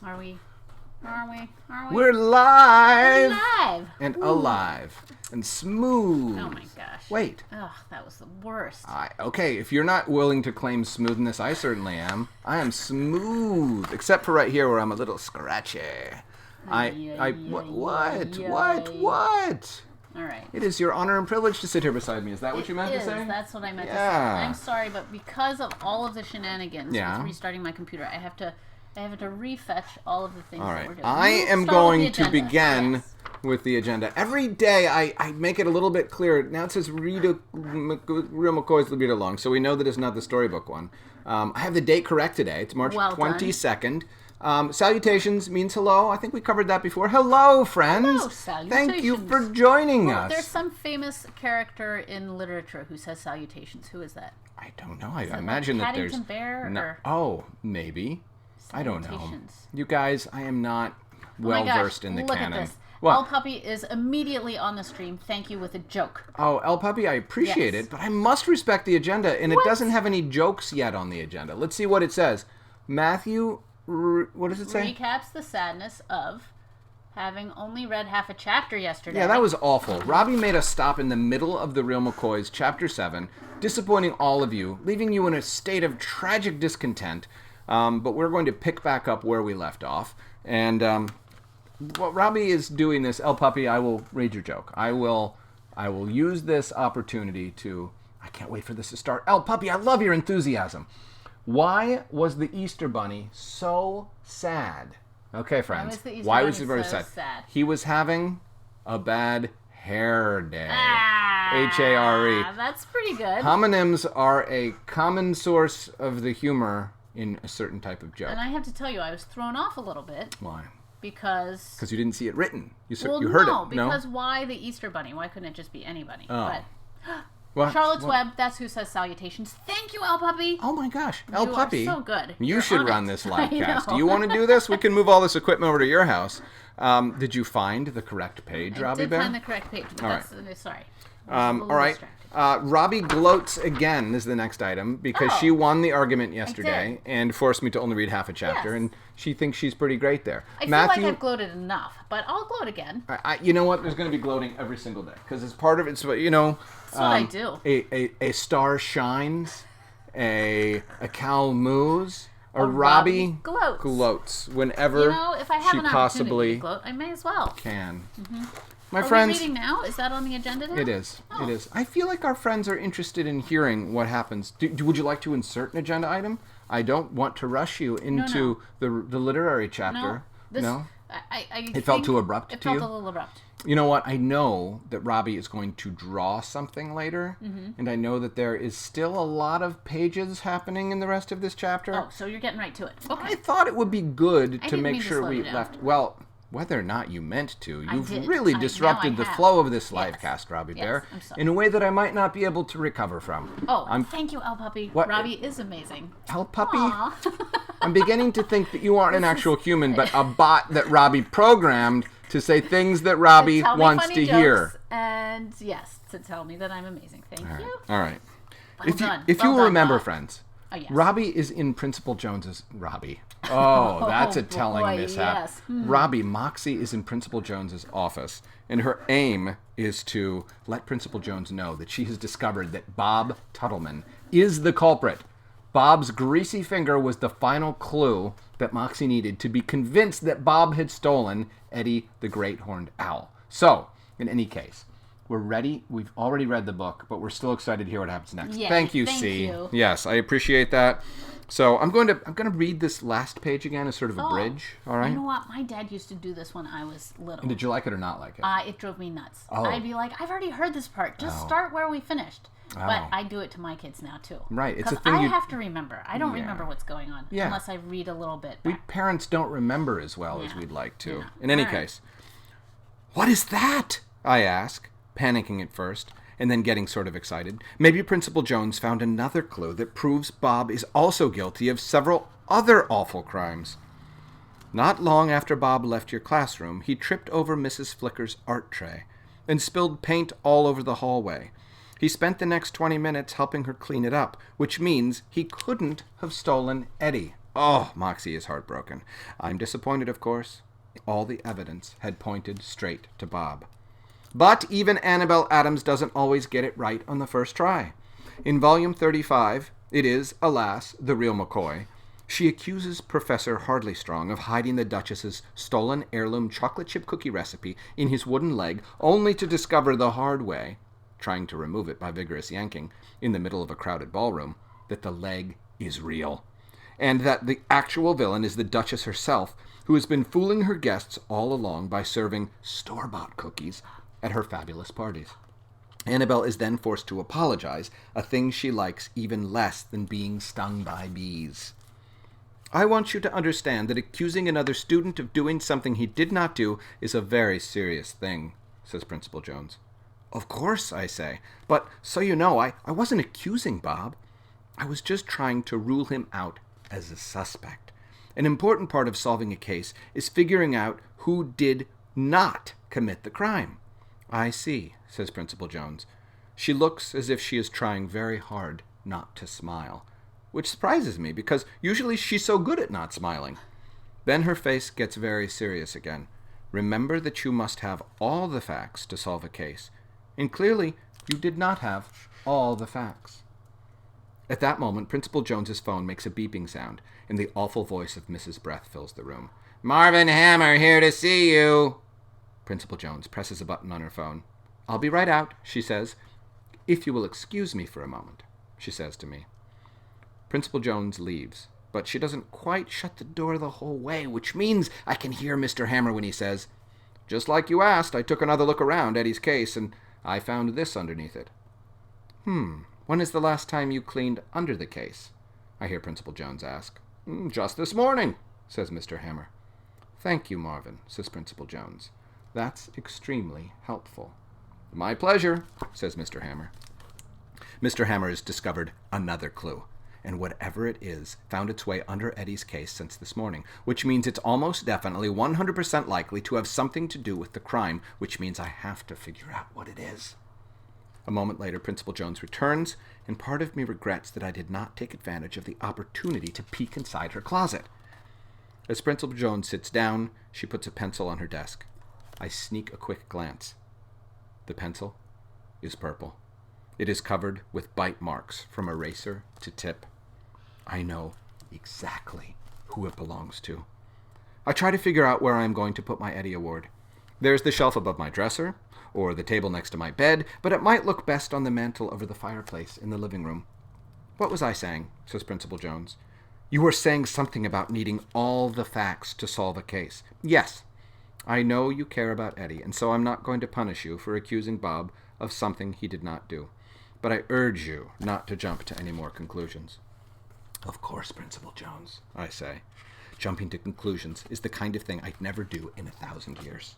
Are we? Are we? Are we? We're live! We're live! And Ooh. alive. And smooth. Oh my gosh. Wait. Ugh, that was the worst. Okay, if you're not willing to claim smoothness, I certainly am. I am smooth. Except for right here where I'm a little scratchy. What? All right. It is your honor and privilege to sit here beside me. Is that what you meant to say? That's what I meant to say. I'm sorry, but because of all of the shenanigans with restarting my computer, I have to refetch all of the things that we're doing. I am going to begin with the agenda. Every day I make it a little bit clearer. Now it says Real McCoys Read Along, so we know that it's not the storybook one. I have the date correct today. It's March 22nd. Salutations means hello. I think we covered that before. Hello, friends. Hello, salutations. Thank you for joining us. There's some famous character in literature who says salutations. Who is that? I don't know. I imagine that there's... Paddington Bear? No. Oh, maybe. I don't know. You guys, I am not well-versed in the canon. Look at this. El Puppy is immediately on the stream. Thank you with a joke. Oh, El Puppy, I appreciate it, but I must respect the agenda, and it doesn't have any jokes yet on the agenda. Let's see what it says. Matthew, what does it say? Recaps the sadness of having only read half a chapter yesterday. Yeah, that was awful. Robbie made us stop in the middle of The Real McCoys, Chapter 7, disappointing all of you, leaving you in a state of tragic discontent. But we're going to pick back up where we left off. And what Robbie is doing this, El Puppy, I will read your joke. I will use this opportunity to... I can't wait for this to start. El Puppy, I love your enthusiasm. Why was the Easter Bunny so sad? Okay, friends. Why was he very sad? He was having a bad hair day. H-A-R-E. That's pretty good. Homonyms are a common source of the humor in a certain type of joke. And I have to tell you, I was thrown off a little bit. Why? Because you didn't see it written. You heard it. Because why the Easter Bunny? Why couldn't it just be any bunny? Oh. But Charlotte's Web, that's who says salutations. Thank you, El Puppy. Oh my gosh, El Puppy. You are so good. You should run this live cast. Do you want to do this? We can move all this equipment over to your house. Did you find the correct page, Robbie Bear? I did find the correct page. But sorry. All right. Robbie gloats again is the next item because she won the argument yesterday and forced me to only read half a chapter, and she thinks she's pretty great there. I feel like I've gloated enough, but I'll gloat again. You know what? There's going to be gloating every single day because it's part of it. You know, that's what I do. A star shines, a cow moos. Or Robbie gloats whenever if I have she an possibly to gloat, I may as well. Can. Mm-hmm. My friends, we reading now? Is that on the agenda now? It is. Oh. It is. I feel like our friends are interested in hearing what happens. Would you like to insert an agenda item? I don't want to rush you into the literary chapter. No? It felt too abrupt to you? It felt a little abrupt. You know what? I know that Robbie is going to draw something later, and I know that there is still a lot of pages happening in the rest of this chapter. Oh, so you're getting right to it. Okay. I thought it would be good to make sure we left... Well, whether or not you meant to, you've really disrupted the flow of this live cast, Robbie Bear, in a way that I might not be able to recover from. Oh, thank you, El Puppy. Robbie is amazing. El Puppy? I'm beginning to think that you aren't an actual human, but a bot that Robbie programmed to say things that Robbie wants to hear. And yes, to tell me that I'm amazing. Thank you. All right. If you will remember, friends, Robbie is in Principal Jones's... Robbie. Oh, that's a telling mishap. Yes. Robbie, Moxie is in Principal Jones's office, and her aim is to let Principal Jones know that she has discovered that Bob Tuttleman is the culprit. Bob's greasy finger was the final clue that Moxie needed to be convinced that Bob had stolen Eddie the Great Horned Owl. So, in any case, we're ready. We've already read the book, but we're still excited to hear what happens next. Yay, thank you, C. Yes, I appreciate that. So I'm going to read this last page again as sort of a bridge. All right. You know what? My dad used to do this when I was little. And did you like it or not like it? It drove me nuts. Oh. I'd be like, I've already heard this part. Just start where we finished. Oh. But I do it to my kids now too. Right. It's a thing. I have to remember. I don't remember what's going on unless I read a little bit. We parents don't remember as well as we'd like to. Yeah. In any case, what is that? I ask, panicking at first, and then getting sort of excited. Maybe Principal Jones found another clue that proves Bob is also guilty of several other awful crimes. Not long after Bob left your classroom, he tripped over Mrs. Flicker's art tray and spilled paint all over the hallway. He spent the next 20 minutes helping her clean it up, which means he couldn't have stolen Eddie. Oh, Moxie is heartbroken. I'm disappointed, of course. All the evidence had pointed straight to Bob. But even Annabelle Adams doesn't always get it right on the first try. In volume 35, it is, alas, the real McCoy. She accuses Professor Hardleystrong of hiding the Duchess's stolen heirloom chocolate chip cookie recipe in his wooden leg, only to discover the hard way, trying to remove it by vigorous yanking, in the middle of a crowded ballroom, that the leg is real, and that the actual villain is the Duchess herself, who has been fooling her guests all along by serving store-bought cookies at her fabulous parties. Annabelle is then forced to apologize, a thing she likes even less than being stung by bees. I want you to understand that accusing another student of doing something he did not do is a very serious thing, says Principal Jones. Of course, I say, but so you know, I wasn't accusing Bob. I was just trying to rule him out as a suspect. An important part of solving a case is figuring out who did not commit the crime. I see, says Principal Jones. She looks as if she is trying very hard not to smile, which surprises me because usually she's so good at not smiling. Then her face gets very serious again. Remember that you must have all the facts to solve a case, and clearly you did not have all the facts. At that moment, Principal Jones's phone makes a beeping sound, and the awful voice of Mrs. Breath fills the room. Marvin Hammer here to see you. Principal Jones presses a button on her phone. I'll be right out, she says. If you will excuse me for a moment, she says to me. Principal Jones leaves, but she doesn't quite shut the door the whole way, which means I can hear Mr. Hammer when he says, Just like you asked, I took another look around Eddie's case, and I found this underneath it. When is the last time you cleaned under the case? I hear Principal Jones ask. Just this morning, says Mr. Hammer. Thank you, Marvin, says Principal Jones. That's extremely helpful. My pleasure, says Mr. Hammer. Mr. Hammer has discovered another clue, and whatever it is found its way under Eddie's case since this morning, which means it's almost definitely 100% likely to have something to do with the crime, which means I have to figure out what it is. A moment later, Principal Jones returns, and part of me regrets that I did not take advantage of the opportunity to peek inside her closet. As Principal Jones sits down, she puts a pencil on her desk. I sneak a quick glance. The pencil is purple. It is covered with bite marks from eraser to tip. I know exactly who it belongs to. I try to figure out where I am going to put my Eddie Award. There's the shelf above my dresser, or the table next to my bed, but it might look best on the mantel over the fireplace in the living room. What was I saying? Says Principal Jones. You were saying something about needing all the facts to solve a case. Yes, I know you care about Eddie, and so I'm not going to punish you for accusing Bob of something he did not do. But I urge you not to jump to any more conclusions. Of course, Principal Jones, I say. Jumping to conclusions is the kind of thing I'd never do in 1,000 years.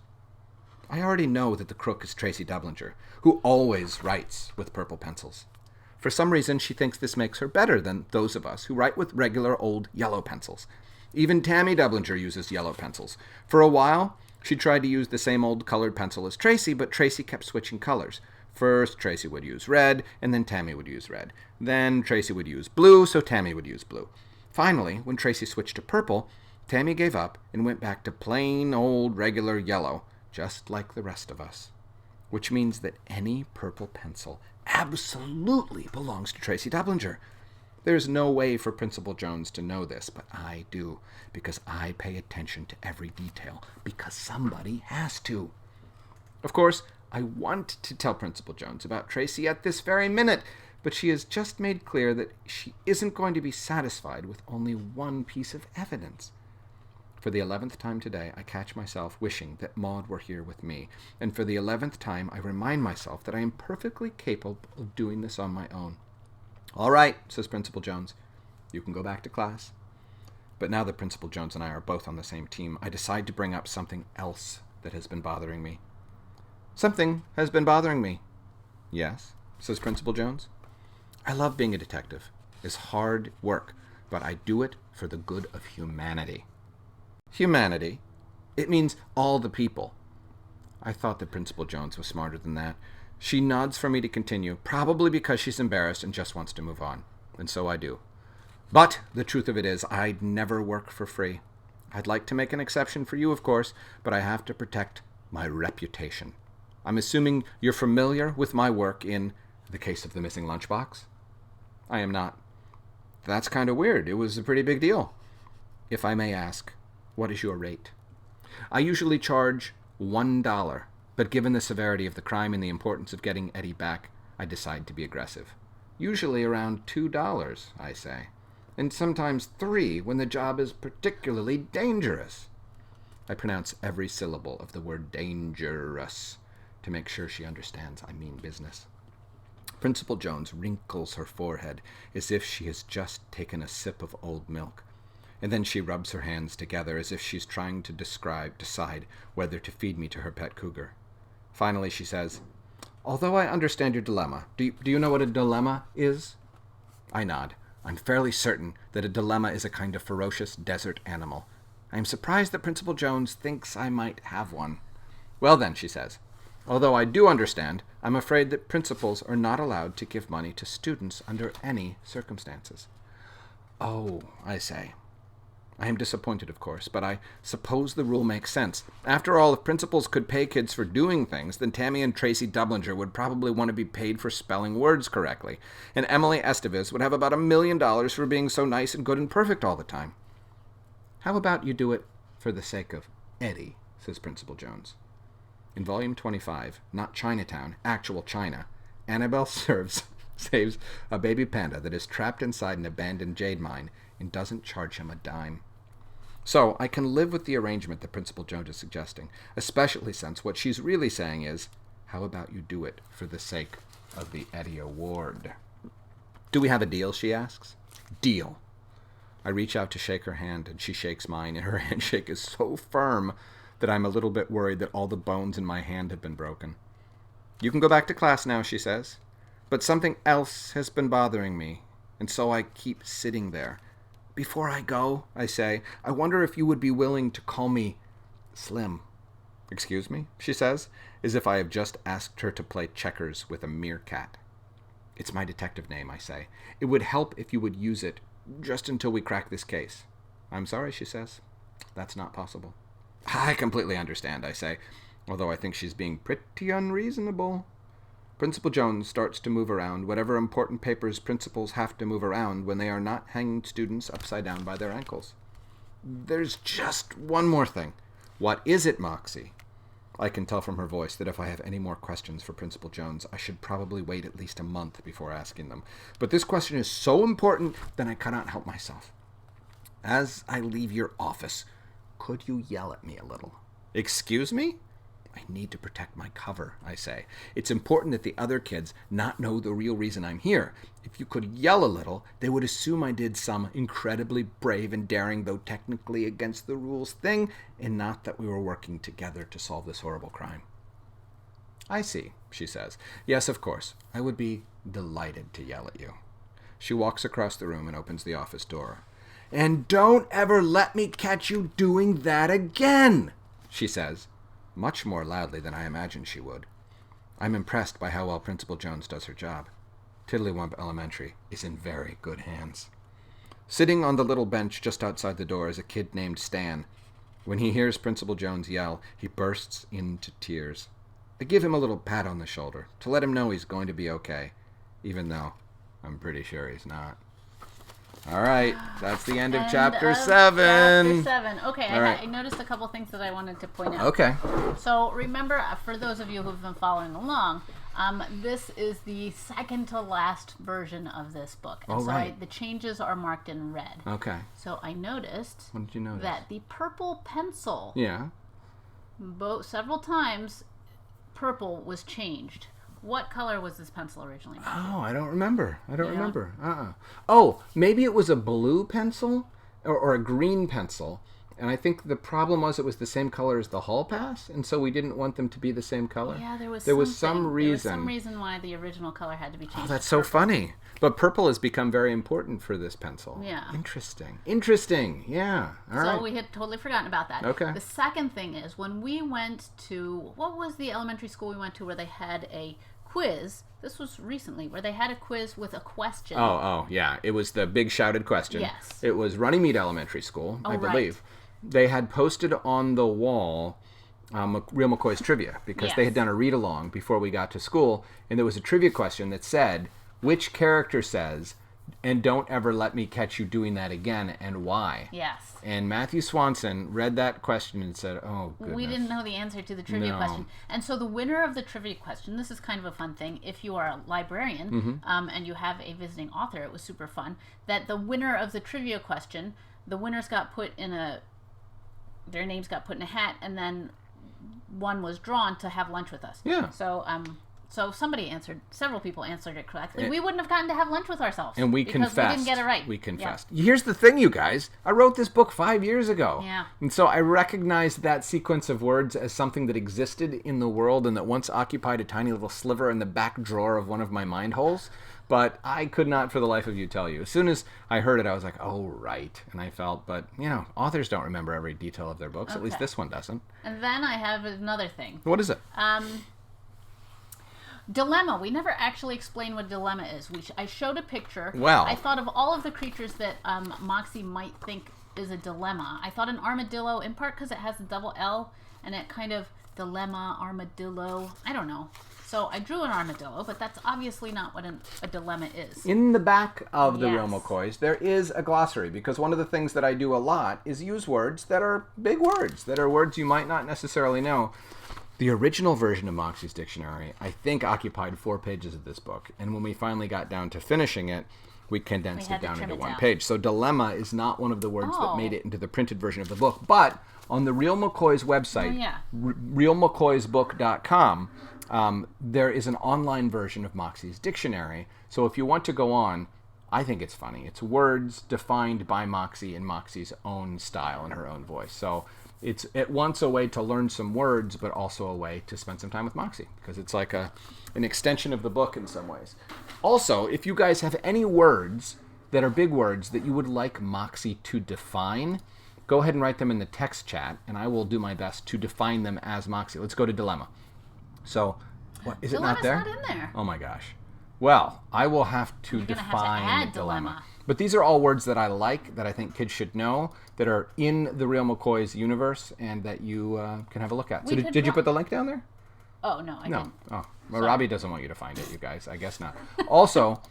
I already know that the crook is Tracy Dublinger, who always writes with purple pencils. For some reason, she thinks this makes her better than those of us who write with regular old yellow pencils. Even Tammy Dublinger uses yellow pencils. For a while, she tried to use the same old colored pencil as Tracy, but Tracy kept switching colors. First, Tracy would use red, and then Tammy would use red. Then Tracy would use blue, so Tammy would use blue. Finally, when Tracy switched to purple, Tammy gave up and went back to plain old regular yellow, just like the rest of us. Which means that any purple pencil absolutely belongs to Tracy Dublinger. There's no way for Principal Jones to know this, but I do, because I pay attention to every detail, because somebody has to. Of course, I want to tell Principal Jones about Tracy at this very minute, but she has just made clear that she isn't going to be satisfied with only one piece of evidence. For the 11th time today, I catch myself wishing that Maud were here with me, and for the 11th time, I remind myself that I am perfectly capable of doing this on my own. All right, says Principal Jones. You can go back to class. But now that Principal Jones and I are both on the same team, I decide to bring up something else that has been bothering me. Something has been bothering me. Yes, says Principal Jones. I love being a detective. It's hard work, but I do it for the good of humanity. Humanity? It means all the people. I thought that Principal Jones was smarter than that. She nods for me to continue, probably because she's embarrassed and just wants to move on. And so I do. But the truth of it is, I'd never work for free. I'd like to make an exception for you, of course, but I have to protect my reputation. I'm assuming you're familiar with my work in the case of the missing lunchbox? I am not. That's kind of weird. It was a pretty big deal. If I may ask, what is your rate? I usually charge $1, but given the severity of the crime and the importance of getting Eddie back, I decide to be aggressive. Usually around $2, I say, and sometimes $3 when the job is particularly dangerous. I pronounce every syllable of the word dangerous to make sure she understands I mean business. Principal Jones wrinkles her forehead as if she has just taken a sip of old milk, and then she rubs her hands together as if she's trying to decide whether to feed me to her pet cougar. Finally, she says, although I understand your dilemma, do you know what a dilemma is? I nod. I'm fairly certain that a dilemma is a kind of ferocious desert animal. I am surprised that Principal Jones thinks I might have one. Well then, she says, although I do understand, I'm afraid that principals are not allowed to give money to students under any circumstances. Oh, I say. I am disappointed, of course, but I suppose the rule makes sense. After all, if principals could pay kids for doing things, then Tammy and Tracy Dublinger would probably want to be paid for spelling words correctly, and Emily Estevez would have about $1 million for being so nice and good and perfect all the time. How about you do it for the sake of Eddie, says Principal Jones. In Volume 25, not Chinatown, actual China, Annabelle saves a baby panda that is trapped inside an abandoned jade mine and doesn't charge him a dime. So I can live with the arrangement that Principal Jones is suggesting, especially since what she's really saying is, how about you do it for the sake of the Eddie Award? Do we have a deal, she asks. Deal. I reach out to shake her hand, and she shakes mine, and her handshake is so firm that I'm a little bit worried that all the bones in my hand have been broken. You can go back to class now, she says, but something else has been bothering me, and so I keep sitting there. Before I go, I say, I wonder if you would be willing to call me Slim. Excuse me, she says, as if I have just asked her to play checkers with a meerkat. It's my detective name, I say. It would help if you would use it just until we crack this case. I'm sorry, she says. That's not possible. I completely understand, I say, although I think she's being pretty unreasonable. Principal Jones starts to move around whatever important papers principals have to move around when they are not hanging students upside down by their ankles. There's just one more thing. What is it, Moxie? I can tell from her voice that if I have any more questions for Principal Jones, I should probably wait at least a month before asking them. But this question is so important that I cannot help myself. As I leave your office, could you yell at me a little? Excuse me? I need to protect my cover, I say. It's important that the other kids not know the real reason I'm here. If you could yell a little, they would assume I did some incredibly brave and daring, though technically against the rules thing, and not that we were working together to solve this horrible crime. I see, she says. Yes, of course. I would be delighted to yell at you. She walks across the room and opens the office door. And don't ever let me catch you doing that again, she says, much more loudly than I imagined she would. I'm impressed by how well Principal Jones does her job. Tiddlywump Elementary is in very good hands. Sitting on the little bench just outside the door is a kid named Stan. When he hears Principal Jones yell, he bursts into tears. I give him a little pat on the shoulder to let him know he's going to be okay, even though I'm pretty sure he's not. All right, that's the end of Chapter 7. Chapter 7. Okay, I noticed a couple things that I wanted to point out. Okay. So remember, for those of you who've been following along, this is the second to last version of this book. And right. The changes are marked in red. Okay. So I noticed What did you notice? that the purple pencil, Yeah. several times, purple was changed. What color was this pencil originally made? Oh, I don't remember. Oh, maybe it was a blue pencil or a green pencil. And I think the problem was it was the same color as the hall pass, and so we didn't want them to be the same color. Yeah, there was some reason. There was some reason why the original color had to be changed. Oh, that's so funny. But purple has become very important for this pencil. Yeah. Interesting. Yeah. All right. So we had totally forgotten about that. Okay. The second thing is when we went to, what was the elementary school we went to where they had a quiz. This was recently, where they had a quiz with a question. Oh, yeah. It was the big shouted question. Yes. It was Runnymede Elementary School, I believe. Right. They had posted on the wall Real McCoy's trivia, because they had done a read-along before we got to school, and there was a trivia question that said, which character says, "And don't ever let me catch you doing that again, and why?" Yes. And Matthew Swanson read that question and said, "Oh, goodness." We didn't know the answer to the trivia question. And so the winner of the trivia question, this is kind of a fun thing, if you are a librarian and you have a visiting author, it was super fun, that the winner of the trivia question, the winners got put in their names got put in a hat, and then one was drawn to have lunch with us. Yeah. So several people answered it correctly. We wouldn't have gotten to have lunch with ourselves. And we because confessed. we didn't get it right. We confessed. Yeah. Here's the thing, you guys. I wrote this book 5 years ago. Yeah. And so I recognized that sequence of words as something that existed in the world and that once occupied a tiny little sliver in the back drawer of one of my mind holes. But I could not for the life of you tell you. As soon as I heard it, I was like, oh, right. And I felt, but, authors don't remember every detail of their books. Okay. At least this one doesn't. And then I have another thing. What is it? Dilemma. We never actually explained what dilemma is. I showed a picture. Well, I thought of all of the creatures that Moxie might think is a dilemma. I thought an armadillo, in part because it has a double L, and it kind of dilemma, armadillo. I don't know. So I drew an armadillo, but that's obviously not what a dilemma is. In the back of the Real McCoys, there is a glossary, because one of the things that I do a lot is use words that are big words, that are words you might not necessarily know. The original version of Moxie's dictionary, I think, occupied 4 pages of this book. And when we finally got down to finishing it, we condensed it down into 1 page. So dilemma is not one of the words that made it into the printed version of the book. But on the Real McCoys website, realmccoysbook.com, there is an online version of Moxie's dictionary. So if you want to go on, I think it's funny. It's words defined by Moxie in Moxie's own style and her own voice. So it's at once a way to learn some words, but also a way to spend some time with Moxie, because it's like an extension of the book in some ways. Also, if you guys have any words that are big words that you would like Moxie to define, go ahead and write them in the text chat, and I will do my best to define them as Moxie. Let's go to dilemma. So, what, is it not there? Dilemma's not in there. Oh my gosh. Well, I will have to define dilemma. But these are all words that I like, that I think kids should know, that are in the Real McCoys universe, and that you can have a look at. So did you put the link down there? Oh, no, I didn't. Oh, well, Robbie doesn't want you to find it, you guys. I guess not. Also,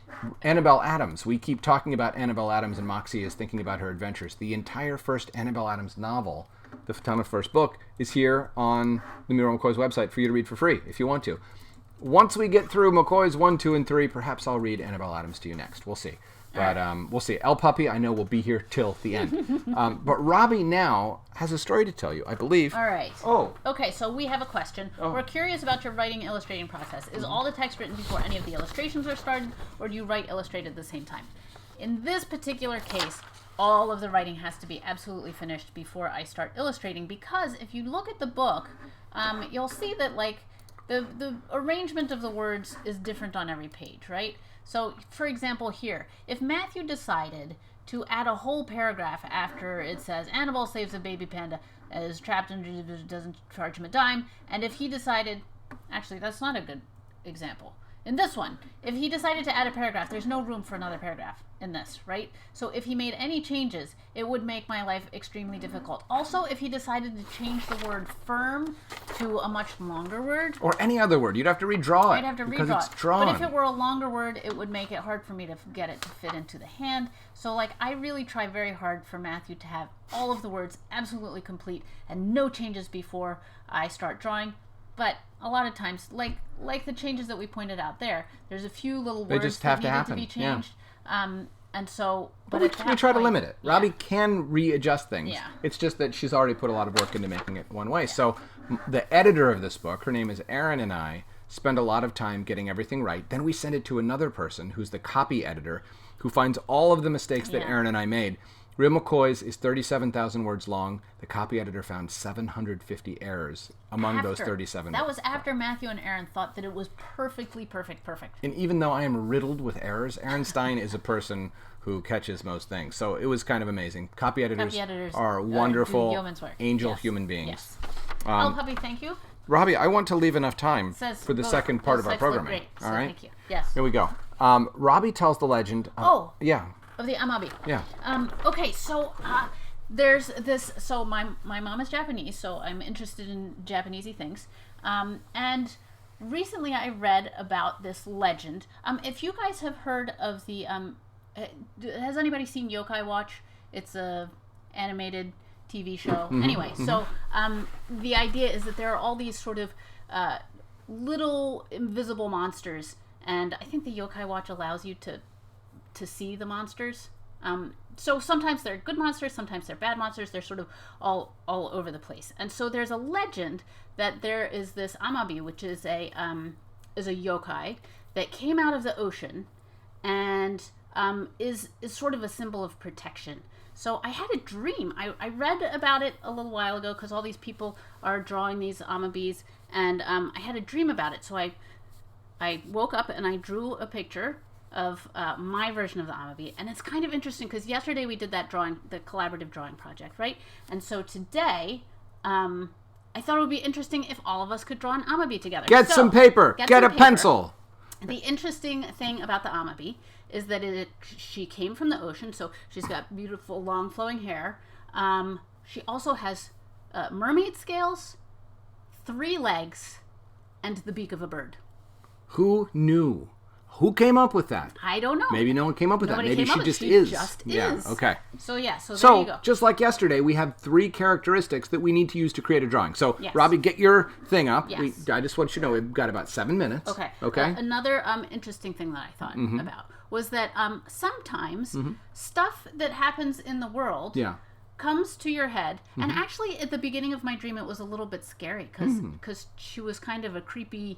Annabelle Adams. We keep talking about Annabelle Adams, and Moxie is thinking about her adventures. The entire first Annabelle Adams novel, the first book, is here on the Real McCoys website for you to read for free, if you want to. Once we get through McCoys 1, 2, and 3, perhaps I'll read Annabelle Adams to you next. We'll see. But we'll see. El Puppy, I know, will be here till the end. But Robbie now has a story to tell you, I believe. All right. Oh. Okay, so we have a question. Oh. We're curious about your writing illustrating process. Is all the text written before any of the illustrations are started, or do you write illustrate at the same time? In this particular case, all of the writing has to be absolutely finished before I start illustrating, because if you look at the book, you'll see that, like, the arrangement of the words is different on every page, right? So, for example, here, if Matthew decided to add a whole paragraph after it says, Annabelle saves a baby panda, is trapped and doesn't charge him a dime, and if he decided, actually, that's not a good example. In this one, if he decided to add a paragraph, there's no room for another paragraph in this, right? So if he made any changes, it would make my life extremely difficult. Also, if he decided to change the word firm to a much longer word. Or any other word. You'd have to redraw it. I'd have to redraw because it's drawn. But if it were a longer word, it would make it hard for me to get it to fit into the hand. So, like, I really try very hard for Matthew to have all of the words absolutely complete and no changes before I start drawing. But a lot of times, like the changes that we pointed out there's a few little words that needed to be changed. Yeah. And so, but we try to limit it. Yeah. Robbie can readjust things. Yeah. It's just that she's already put a lot of work into making it one way. Yeah. So the editor of this book, her name is Erin, and I spend a lot of time getting everything right. Then we send it to another person who's the copy editor, who finds all of the mistakes that Erin and I made. Real McCoys is 37,000 words long. The copy editor found 750 errors among those 37. That was after Matthew and Erin thought that it was perfect. And even though I am riddled with errors, Erin Stein is a person who catches most things. So it was kind of amazing. Copy editors are wonderful, angel human beings. Yes. El Puppy, thank you. Robbie, I want to leave enough time Says, for the second part of our programming. Great. All So right? thank you. Yes. Here we go. Robbie tells the legend. Yeah. Of the Amabie. Yeah. Okay, so there's this. So my mom is Japanese, so I'm interested in Japanesey things. And recently I read about this legend. If you guys have heard of the has anybody seen Yokai Watch? It's a animated TV show. Anyway, so the idea is that there are all these sort of little invisible monsters, and I think the Yokai Watch allows you to see the monsters. So sometimes they're good monsters, sometimes they're bad monsters. They're sort of all over the place. And so there's a legend that there is this Amabie, which is a yokai that came out of the ocean and is sort of a symbol of protection. So I had a dream. I read about it a little while ago because all these people are drawing these Amabies, and I had a dream about it. So I woke up and I drew a picture of my version of the Amabie, and it's kind of interesting because yesterday we did that drawing, the collaborative drawing project, right? And so today, I thought it would be interesting if all of us could draw an Amabie together. Get some paper. Get a pencil. The interesting thing about the Amabie is that she came from the ocean, so she's got beautiful long flowing hair. She also has mermaid scales, 3 legs, and the beak of a bird. Who knew? Who came up with that? I don't know. Maybe no one came up with Nobody that. Maybe came she up just with it. is. She just Yeah. is. Okay. So there you go. Just like yesterday, we have 3 characteristics that we need to use to create a drawing. So, Yes. Robbie, get your thing up. Yes. I just want you to know we've got about 7 minutes. Okay. Okay. Another interesting thing that I thought about was that sometimes stuff that happens in the world comes to your head, and actually at the beginning of my dream it was a little bit scary because she was kind of a creepy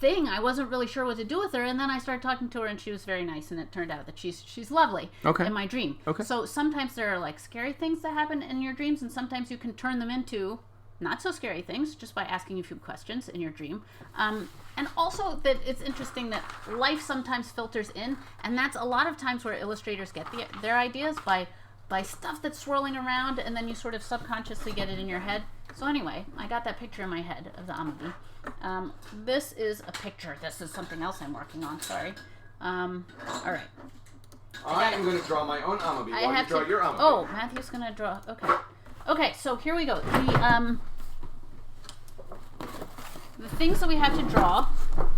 thing. I wasn't really sure what to do with her, and then I started talking to her and she was very nice, and it turned out that she's lovely in my dream. Okay. So sometimes there are like scary things that happen in your dreams, and sometimes you can turn them into not so scary things just by asking a few questions in your dream. And also that it's interesting that life sometimes filters in, and that's a lot of times where illustrators get their ideas by stuff that's swirling around, and then you sort of subconsciously get it in your head. So anyway, I got that picture in my head of the Amabie. This is a picture. This is something else I'm working on. Sorry. All right. I am going to draw my own Amabie while you draw your Amabie. Oh, Matthew's going to draw. Okay. Okay, so here we go. The things that we have to draw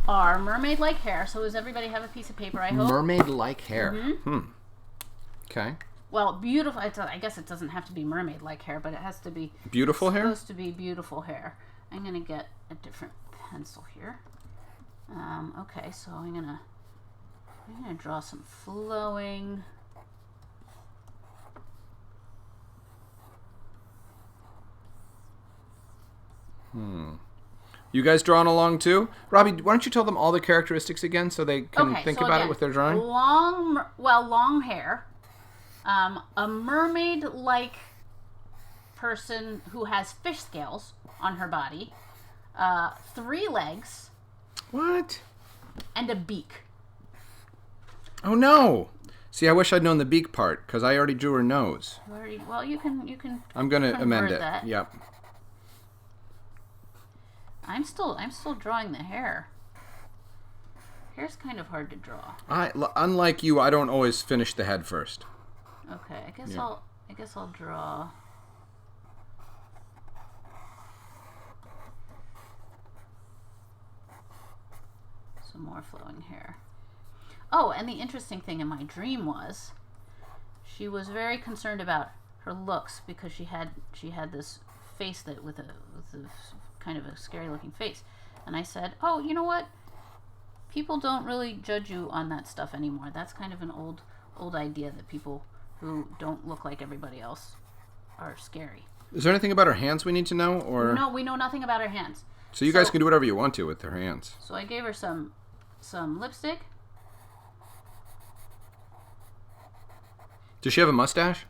are mermaid-like hair. So does everybody have a piece of paper, I hope? Mermaid-like hair. Okay. Well, beautiful. I guess it doesn't have to be mermaid-like hair, but it has to be... Beautiful hair? It's supposed to be beautiful hair. I'm going to get a different pencil here. Okay, so I'm gonna draw some flowing... You guys drawing along too? Robbie, why don't you tell them all the characteristics again so they can think about it with their drawing? Long hair. A mermaid-like person who has fish scales on her body. 3 legs. What? And a beak. Oh no! See, I wish I'd known the beak part because I already drew her nose. Well, you can. I'm gonna amend it. That. Yep. I'm still drawing the hair. Hair's kind of hard to draw. Unlike you, I don't always finish the head first. Okay, I guess I'll draw. Some more flowing hair. Oh, and the interesting thing in my dream was she was very concerned about her looks because she had this face that with a kind of a scary looking face. And I said, "Oh, you know what? People don't really judge you on that stuff anymore. That's kind of an old idea that people who don't look like everybody else are scary." Is there anything about her hands we need to know, or no? We know nothing about her hands. So you guys can do whatever you want to with her hands. So I gave her some lipstick. Does she have a mustache?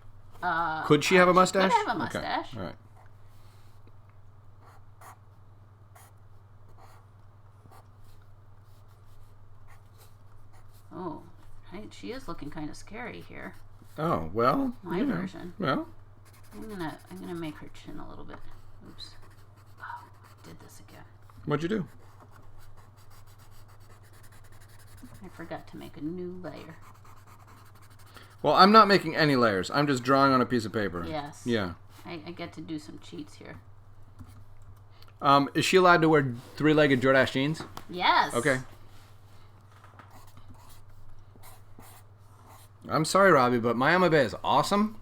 Could she have a mustache? She could have a mustache. Okay. All right. Oh, she is looking kind of scary here. Oh, well. My version. Well. I'm gonna make her chin a little bit. Oops. did this again. What'd you do? I forgot to make a new layer. Well, I'm not making any layers. I'm just drawing on a piece of paper. Yes. Yeah. I get to do some cheats here. Is she allowed to wear three-legged Jordache jeans? Yes. Okay. I'm sorry, Robbie, but my Amabie is awesome.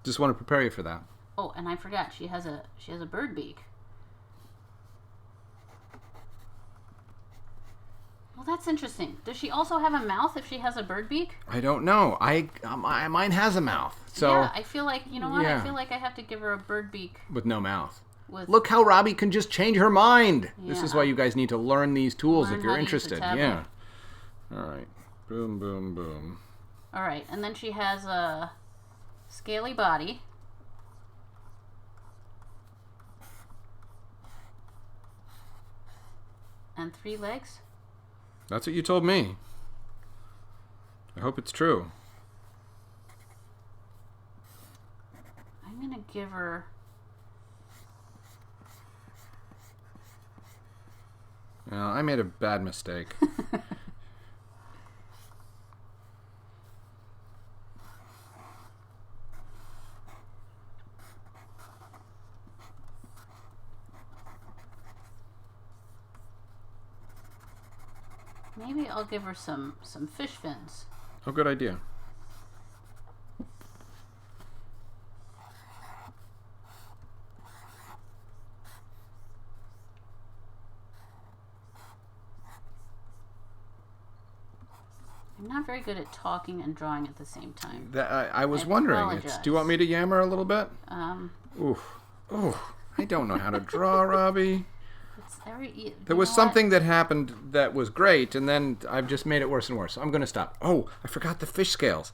Just want to prepare you for that. Oh, and I forgot. She has a bird beak. Well, that's interesting. Does she also have a mouth if she has a bird beak? I don't know. Mine has a mouth. So yeah, I feel like, you know what? Yeah. I feel like I have to give her a bird beak. With no mouth. With Look how Robbie can just change her mind. Yeah. This is why you guys need to learn these tools Learn if how you're to use the interested. tablet. Yeah. All right. Boom, boom, boom. All right, and then she has a scaly body. And 3 legs. That's what you told me. I hope it's true. I'm going to give her... Well, I made a bad mistake. Maybe I'll give her some fish fins. Oh, good idea. I'm not very good at talking and drawing at the same time. I was wondering. Do you want me to yammer a little bit? Oof. Oh, I don't know how to draw, Robbie. There was something that happened that was great, and then I've just made it worse and worse. So I'm going to stop. Oh, I forgot the fish scales.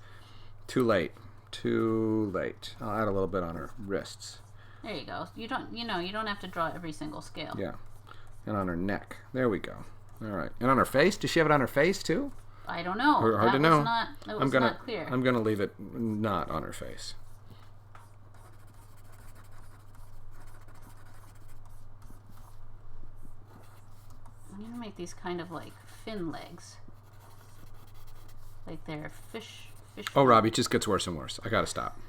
Too late. Too late. I'll add a little bit on her wrists. There you go. You don't have to draw every single scale. Yeah. And on her neck. There we go. All right. And on her face? Does she have it on her face too? I don't know. Hard to know. That was not clear. I'm going to leave it not on her face. I'm going to make these kind of like fin legs. Like they're fish. Oh, Robbie, it just gets worse and worse. I got to stop.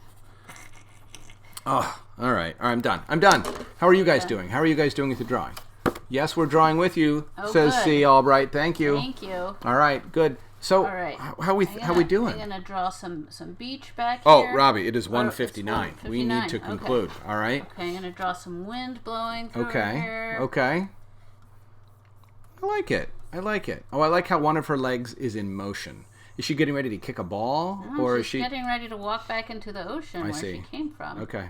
Oh, all right. I'm done. How are you guys doing? How are you guys doing with the drawing? Yes, we're drawing with you, says good. C. Albright. Thank you. Thank you. All right, good. So, All right. how we doing? I'm going to draw some beach back Oh, here. Robbie, it is 1:59. 1:59. We need to conclude. Okay. All right. Okay, I'm going to draw some wind blowing through here. Okay. I like it. Oh, I like how one of her legs is in motion. Is she getting ready to kick a ball, or is she getting ready to walk back into the ocean where she came from? Okay.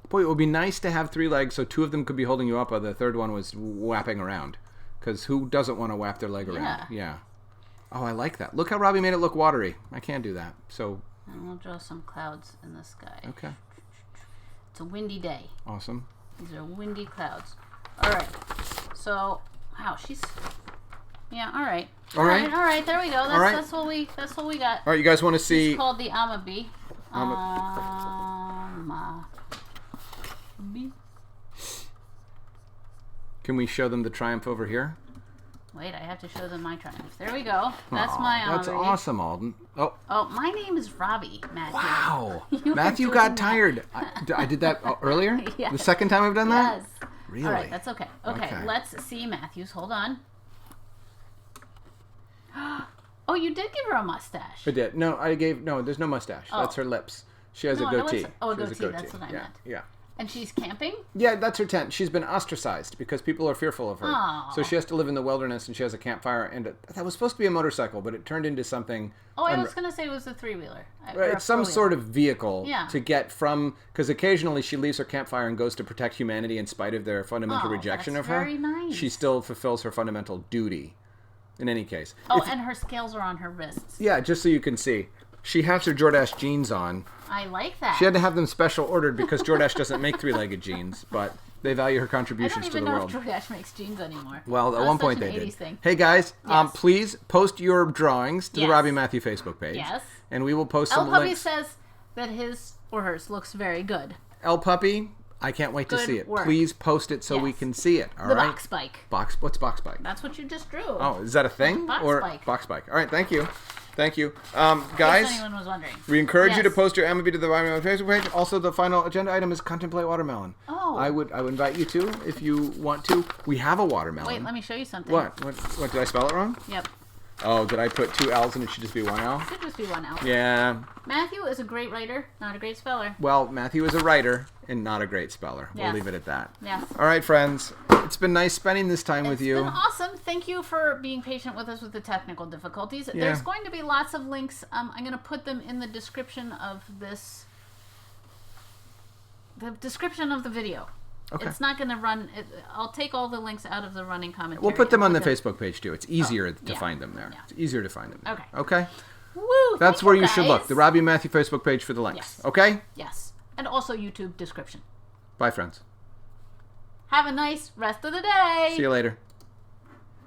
Boy, it would be nice to have 3 legs, so 2 of them could be holding you up, while the third one was whapping around. Because who doesn't want to whap their leg around? Yeah. Oh, I like that. Look how Robbie made it look watery. I can't do that. So. And we'll draw some clouds in the sky. Okay. It's a windy day. Awesome. These are windy clouds. All right. So, wow, she's. Yeah. All right. All right. There we go. That's what we got. All right. You guys want to see? It's called the Amabie. Can we show them the triumph over here? Wait, I have to show them my triumph. There we go. That's my Amabie. That's awesome, Alden. Oh, my name is Robbie, Matthew. Wow. Matthew got tired. I did that earlier? Yes. The second time I've done that? Yes. Really? All right, that's okay. Okay, let's see Matthew's. Hold on. Oh, you did give her a mustache. I did. No, there's no mustache. That's her lips. She has a goatee. A goatee. That's what I meant. Yeah. And she's camping? Yeah, that's her tent. She's been ostracized because people are fearful of her. Aww. So she has to live in the wilderness, and she has a campfire. And that was supposed to be a motorcycle, but it turned into something. Oh, I was going to say it was a 3-wheeler. It's some sort of vehicle to get from... Because occasionally she leaves her campfire and goes to protect humanity in spite of their fundamental rejection of her. Very nice. She still fulfills her fundamental duty, in any case. Oh, and her scales are on her wrists. Yeah, just so you can see. She has her Jordache jeans on. I like that. She had to have them special ordered because Jordache doesn't make 3-legged jeans, but they value her contributions to the world. I don't even know if Jordache makes jeans anymore. Well, at one point they did. Thing. Hey guys, Yes. please post your drawings to the Robbie Matthew Facebook page. Yes. And we will post some Puppy links. says that his or hers looks very good. Puppy, I can't wait to Good see it. work. Please post it so we Yes. can see it. All The right. box bike. What's box bike? That's what you just drew. Oh, is that a thing? Box or bike. Box bike. All right, thank you. Thank you. In Guys, case anyone was wondering. we encourage you to Yes. post your Amabie to the Amabie Facebook page. Also, the final agenda item is contemplate watermelon. Oh. I would invite you to if you want to. We have a watermelon. Wait, let me show you something. What? What did I spell it wrong? Yep. Oh, did I put 2 L's and it should just be 1 L? Could just be one out. Yeah. Matthew is a great writer, not a great speller. Well, Matthew is a writer and not a great speller. We'll Yes. leave it at that. Yes. All right, friends. It's been nice spending this time with you. It's been awesome. Thank you for being patient with us with the technical difficulties. There's going to be lots of links. I'm going to put them in the description of this. The description of the video. Okay. It's not going to run. I'll take all the links out of the running commentary. We'll put them on the and put Facebook page too. It's easier to yeah. find them there. Yeah. It's easier to find them there. Okay. Okay? Woo! That's thank where you guys. should look. The Robbie and Matthew Facebook page for the links. Yes. Okay? Yes. And also YouTube description. Bye, friends. Have a nice rest of the day. See you later.